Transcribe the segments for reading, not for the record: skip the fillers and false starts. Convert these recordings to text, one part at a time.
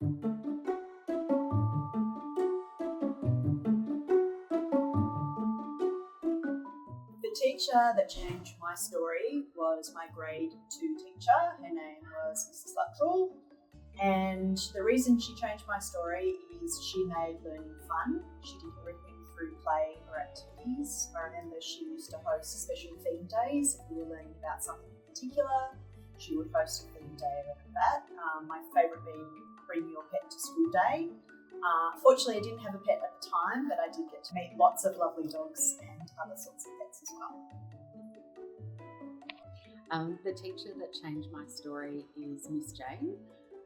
The teacher that changed my story was my grade 2 teacher. Her name was Mrs. Luttrell. And the reason she changed my story is she made learning fun. She did everything through play or activities. I remember she used to host special theme days. If we were learning about something in particular, she would host a theme day around that. My favourite being Bring Your Pet to School Day. Fortunately, I didn't have a pet at the time, but I did get to meet lots of lovely dogs and other sorts of pets as well. The teacher that changed my story is Miss Jane.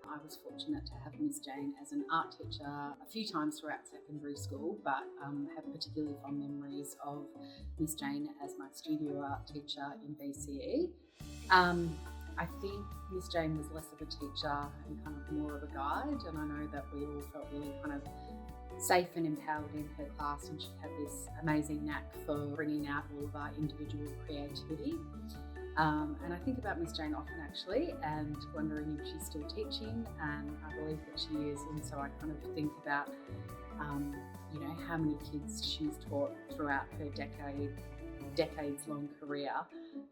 I was fortunate to have Miss Jane as an art teacher a few times throughout secondary school, but have particularly fond memories of Miss Jane as my studio art teacher in BCE. I think Miss Jane was less of a teacher and kind of more of a guide, and I know that we all felt really kind of safe and empowered in her class, and she had this amazing knack for bringing out all of our individual creativity. And I think about Miss Jane often actually, and wondering if she's still teaching, and I believe that she is, and so I kind of think about how many kids she's taught throughout her decades-long career,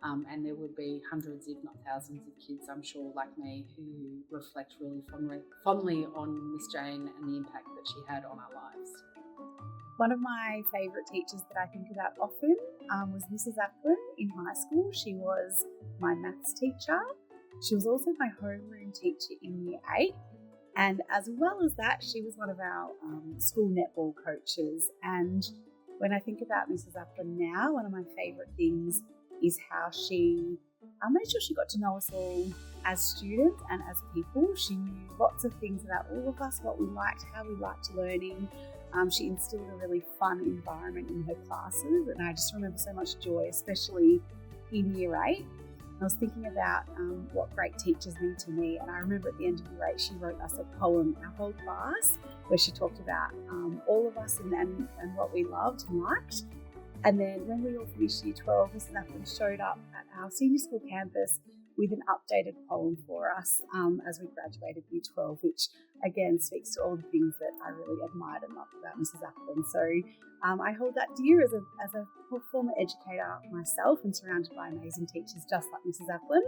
and there would be hundreds, if not thousands, of kids, I'm sure, like me, who reflect really fondly on Miss Jane and the impact that she had on our lives. One of my favourite teachers that I think about often was Mrs. Applin in high school. She was my maths teacher. She was also my homeroom teacher in Year 8. And as well as that, she was one of our school netball coaches. And when I think about Mrs. Applin now, one of my favourite things is how she made sure she got to know us all as students and as people. She knew lots of things about all of us, what we liked, how we liked learning. She instilled a really fun environment in her classes, and I just remember so much joy, especially in Year 8. I was thinking about what great teachers mean to me, and I remember at the end of Year 8 she wrote us a poem, our whole class, where she talked about all of us and what we loved and liked. And then when we all finished Year 12, Mrs. Applin showed up at our senior school campus with an updated poem for us as we graduated Year 12, which again speaks to all the things that I really admired and loved about Mrs. Applin. So I hold that dear as a former educator myself, and surrounded by amazing teachers just like Mrs. Applin.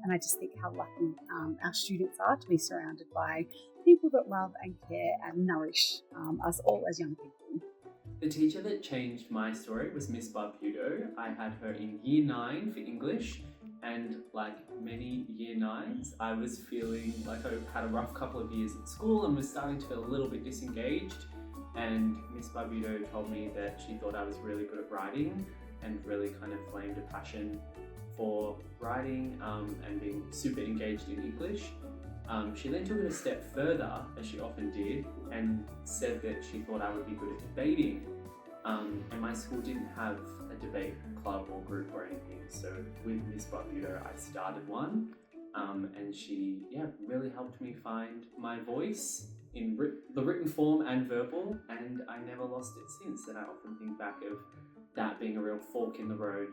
And I just think how lucky our students are to be surrounded by people that love and care and nourish us all as young people. The teacher that changed my story was Miss Barbudo. I had her in Year 9 for English, and like many Year 9s, I was feeling like I had a rough couple of years at school and was starting to feel a little bit disengaged. And Miss Barbudo told me that she thought I was really good at writing and really kind of flamed a passion for writing and being super engaged in English. She then took it a step further, as she often did, and said that she thought I would be good at debating. And my school didn't have a debate club or group or anything, so with Miss Barbudo I started one, and she really helped me find my voice in the written form and verbal, and I never lost it since. And I often think back of that being a real fork in the road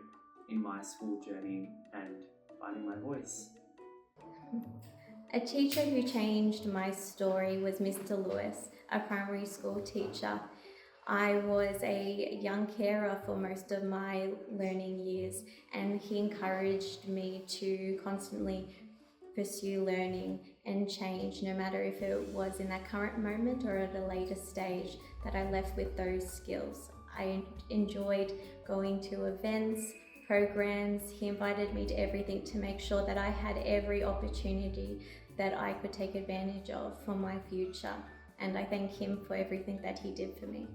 in my school journey and finding my voice. A teacher who changed my story was Mr. Lewis, a primary school teacher. I was a young carer for most of my learning years, and he encouraged me to constantly pursue learning and change, no matter if it was in that current moment or at a later stage, that I left with those skills. I enjoyed going to events, programs. He invited me to everything to make sure that I had every opportunity that I could take advantage of for my future. And I thank him for everything that he did for me.